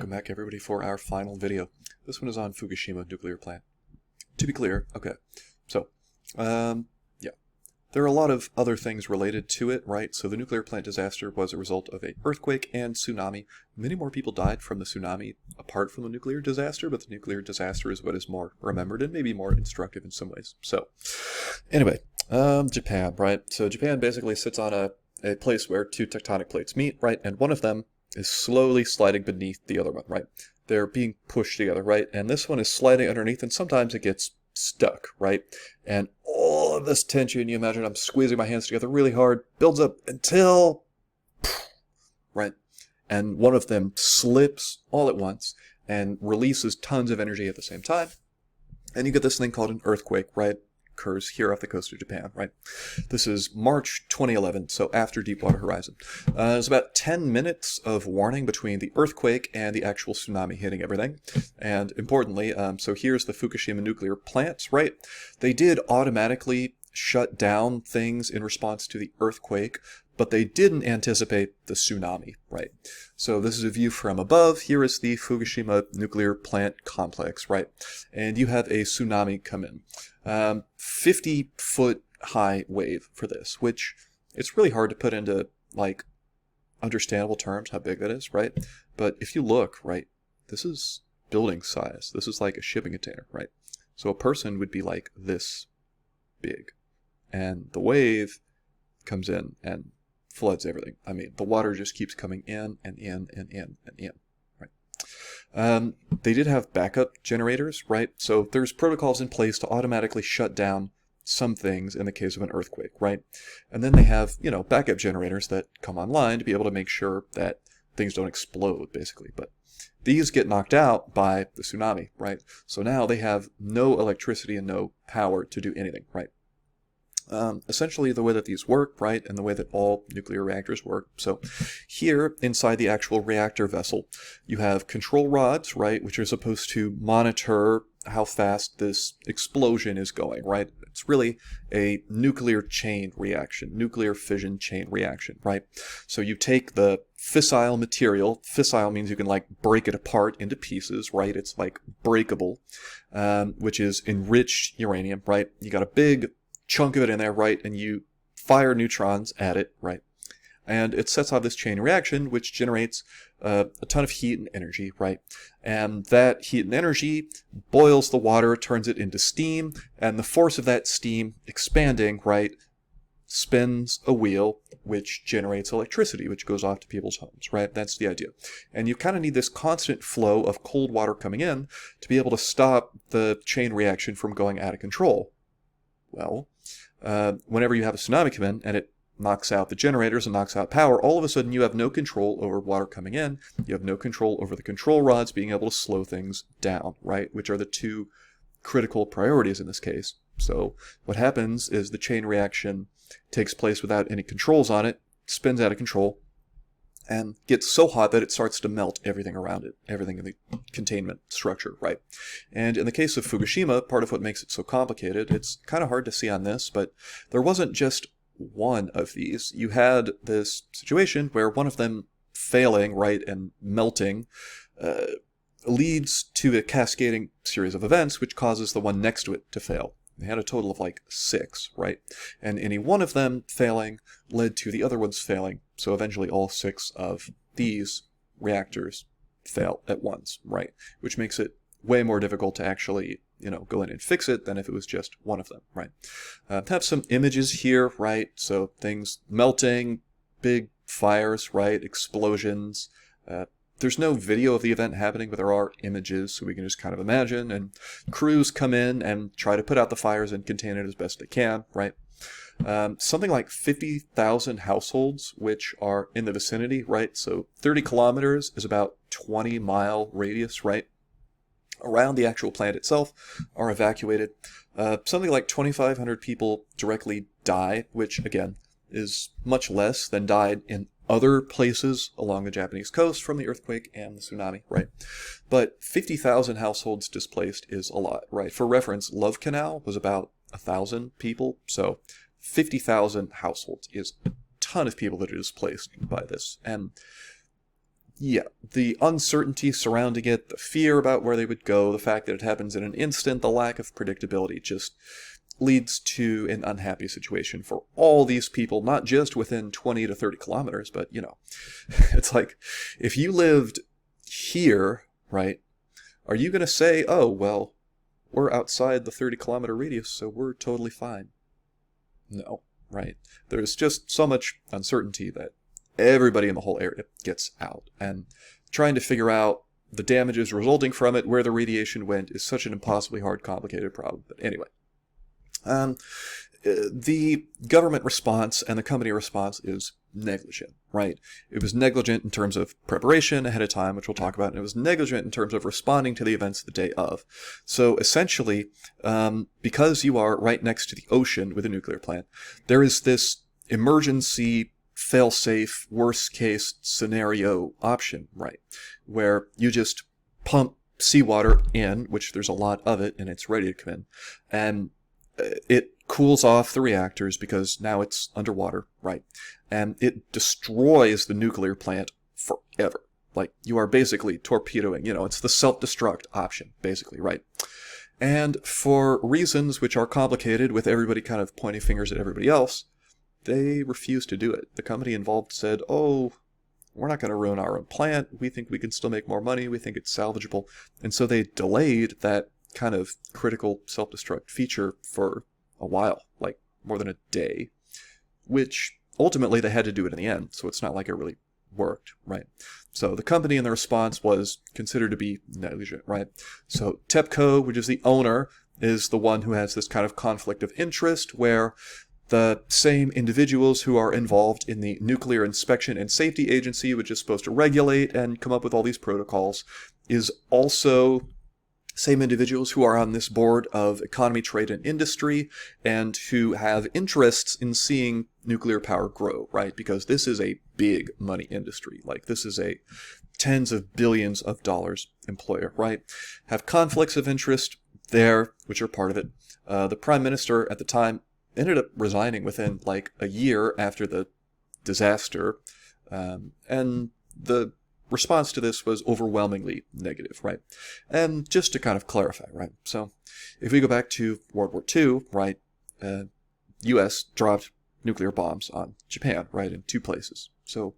Welcome back everybody for our final video. This one is on Fukushima nuclear plant. To be clear, okay, so, yeah, there are a lot of other things related to it, right? So the nuclear plant disaster was a result of an earthquake and tsunami. Many more people died from the tsunami apart from the nuclear disaster, but the nuclear disaster is what is more remembered and maybe more instructive in some ways. So, anyway, Japan, right? So Japan basically sits on a place where two tectonic plates meet, right? And one of them is slowly sliding beneath the other one, right? They're being pushed together, right? And this one is sliding underneath, and sometimes it gets stuck, right? And all of this tension, you imagine I'm squeezing my hands together really hard, builds up until, right? And one of them slips all at once and releases tons of energy at the same time. And you get this thing called an earthquake, right? Occurs here off the coast of Japan, right? This is March 2011, so after Deepwater Horizon. There's about 10 minutes of warning between the earthquake and the actual tsunami hitting everything. And importantly, so here's the Fukushima nuclear plants, right? They did automatically shut down things in response to the earthquake, but they didn't anticipate the tsunami, right? So this is a view from above. Here is the Fukushima nuclear plant complex, right? And you have a tsunami come in. 50-foot high wave for this, which it's really hard to put into, like, understandable terms how big that is, right? But if you look, right, this is building size. This is like a shipping container, right? So a person would be like this big. And the wave comes in and floods everything. I mean, the water just keeps coming in and in and in and in, right? They did have backup generators, right? So there's protocols in place to automatically shut down some things in the case of an earthquake, right? And then they have, you know, backup generators that come online to be able to make sure that things don't explode, basically. But these get knocked out by the tsunami, right? So now they have no electricity and no power to do anything, right? Essentially the way that these work, right, and the way that all nuclear reactors work. So here inside the actual reactor vessel, you have control rods, right, which are supposed to monitor how fast this explosion is going, right? It's really a nuclear chain reaction, nuclear fission chain reaction, right? So you take the fissile material. Fissile means you can, like, break it apart into pieces, right? It's like breakable, which is enriched uranium, right? You got a big chunk of it in there, right, and you fire neutrons at it, right, and it sets off this chain reaction which generates a ton of heat and energy, right, and that heat and energy boils the water, turns it into steam, and the force of that steam expanding, right, spins a wheel which generates electricity, which goes off to people's homes, right? That's the idea. And you kind of need this constant flow of cold water coming in to be able to stop the chain reaction from going out of control. Well, whenever you have a tsunami come in and it knocks out the generators and knocks out power, all of a sudden you have no control over water coming in. You have no control over the control rods being able to slow things down, right? Which are the two critical priorities in this case. So what happens is the chain reaction takes place without any controls on it, spins out of control, and gets so hot that it starts to melt everything around it, everything in the containment structure, right? And in the case of Fukushima, part of what makes it so complicated, it's kind of hard to see on this, but there wasn't just one of these. You had this situation where one of them failing, right, and melting leads to a cascading series of events which causes the one next to it to fail. They had a total of like 6, right? And any one of them failing led to the other ones failing. So eventually all 6 of these reactors fail at once, right? Which makes it way more difficult to actually, you know, go in and fix it than if it was just one of them, right? Have some images here, right? So things melting, big fires, right? Explosions. There's no video of the event happening, but there are images, so we can just kind of imagine. And crews come in and try to put out the fires and contain it as best they can, right? Something like 50,000 households, which are in the vicinity, right? So 30 kilometers is about 20-mile radius, right? Around the actual plant itself are evacuated. Something like 2,500 people directly die, which, again, is much less than died in other places along the Japanese coast from the earthquake and the tsunami, right? But 50,000 households displaced is a lot, right? For reference, Love Canal was about 1,000 people, so 50,000 households is a ton of people that are displaced by this. And yeah, the uncertainty surrounding it, the fear about where they would go, the fact that it happens in an instant, the lack of predictability just leads to an unhappy situation for all these people, not just within 20 to 30 kilometers, but, you know, it's like, if you lived here, right, are you going to say, oh, well, we're outside the 30-kilometer radius, so we're totally fine? No, right? There's just so much uncertainty that everybody in the whole area gets out. And trying to figure out the damages resulting from it, where the radiation went, is such an impossibly hard, complicated problem. But anyway, the government response and the company response is negligent, right? It was negligent in terms of preparation ahead of time, which we'll talk about, and it was negligent in terms of responding to the events the day of. So essentially, because you are right next to the ocean with a nuclear plant, there is this emergency fail-safe, worst-case scenario option, right? Where you just pump seawater in, which there's a lot of it, and it's ready to come in, and it cools off the reactors because now it's underwater, right? And it destroys the nuclear plant forever. Like, you are basically torpedoing, you know, it's the self-destruct option, basically, right? And for reasons which are complicated, with everybody kind of pointing fingers at everybody else, they refused to do it. The company involved said, oh, we're not going to ruin our own plant. We think we can still make more money. We think it's salvageable. And so they delayed that kind of critical self-destruct feature for a while, like more than a day, which ultimately they had to do it in the end. So it's not like it really worked, right? So the company in the response was considered to be negligent, right? So TEPCO, which is the owner, is the one who has this kind of conflict of interest where the same individuals who are involved in the Nuclear Inspection and Safety Agency, which is supposed to regulate and come up with all these protocols, is also same individuals who are on this board of Economy, Trade, and Industry, and who have interests in seeing nuclear power grow, right? Because this is a big money industry. Like, this is a tens of billions of dollars employer, right? Have conflicts of interest there, which are part of it. The Prime Minister at the time ended up resigning within like a year after the disaster, and the response to this was overwhelmingly negative, right? And just to kind of clarify, right? So if we go back to World War II, right, U.S. dropped nuclear bombs on Japan, right, in 2 places. So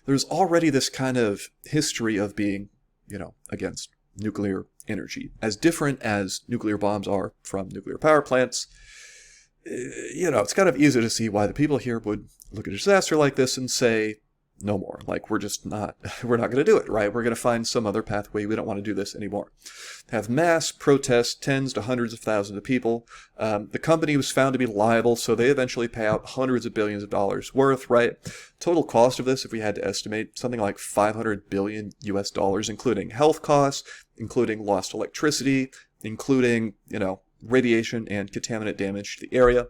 there's already this kind of history of being, you know, against nuclear energy. As different as nuclear bombs are from nuclear power plants, you know, it's kind of easy to see why the people here would look at a disaster like this and say, no more. Like, we're not going to do it, right? We're going to find some other pathway. We don't want to do this anymore. Have mass protests, tens to hundreds of thousands of people. The company was found to be liable, so they eventually pay out hundreds of billions of dollars worth, right? Total cost of this, if we had to estimate, something like $500 billion US, including health costs, including lost electricity, including, you know, radiation and contaminant damage to the area.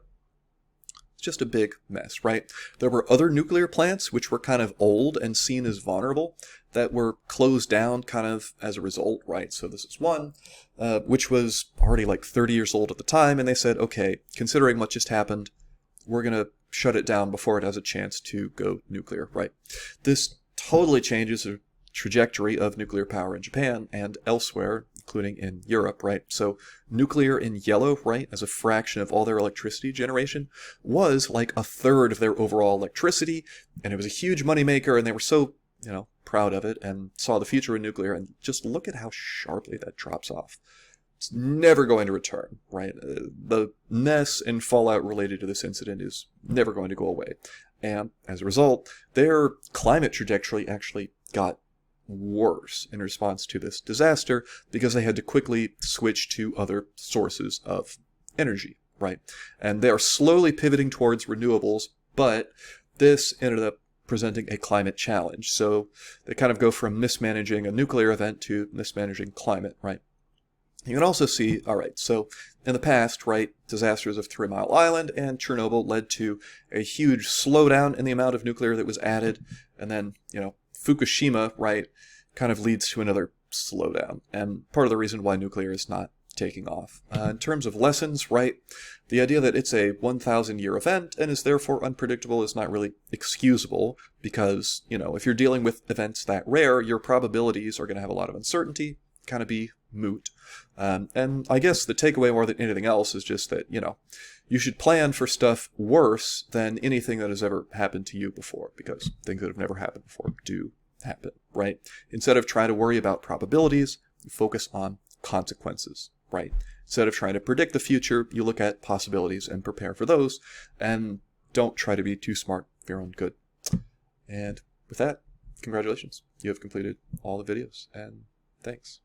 It's just a big mess, right? There were other nuclear plants which were kind of old and seen as vulnerable that were closed down kind of as a result, right? So this is one which was already like 30 years old at the time, and they said, okay, considering what just happened, we're going to shut it down before it has a chance to go nuclear, right? This totally changes the trajectory of nuclear power in Japan and elsewhere, including in Europe, right? So nuclear in yellow, right, as a fraction of all their electricity generation, was like a third of their overall electricity, and it was a huge moneymaker, and they were so, you know, proud of it and saw the future in nuclear, and just look at how sharply that drops off. It's never going to return, right? The mess and fallout related to this incident is never going to go away. And as a result, their climate trajectory actually got worse in response to this disaster because they had to quickly switch to other sources of energy, right? And they are slowly pivoting towards renewables, but this ended up presenting a climate challenge. So they kind of go from mismanaging a nuclear event to mismanaging climate, right? You can also see, all right, so in the past, right, disasters of 3 Mile Island and Chernobyl led to a huge slowdown in the amount of nuclear that was added, and then, you know, Fukushima, right, kind of leads to another slowdown. And part of the reason why nuclear is not taking off. In terms of lessons, right, the idea that it's a 1,000-year event and is therefore unpredictable is not really excusable because, you know, if you're dealing with events that rare, your probabilities are going to have a lot of uncertainty, kind of be moot. And I guess the takeaway more than anything else is just that, you know, you should plan for stuff worse than anything that has ever happened to you before, because things that have never happened before do happen, right? Instead of trying to worry about probabilities, you focus on consequences, right? Instead of trying to predict the future, you look at possibilities and prepare for those, and don't try to be too smart for your own good. And with that, congratulations. You have completed all the videos, and thanks.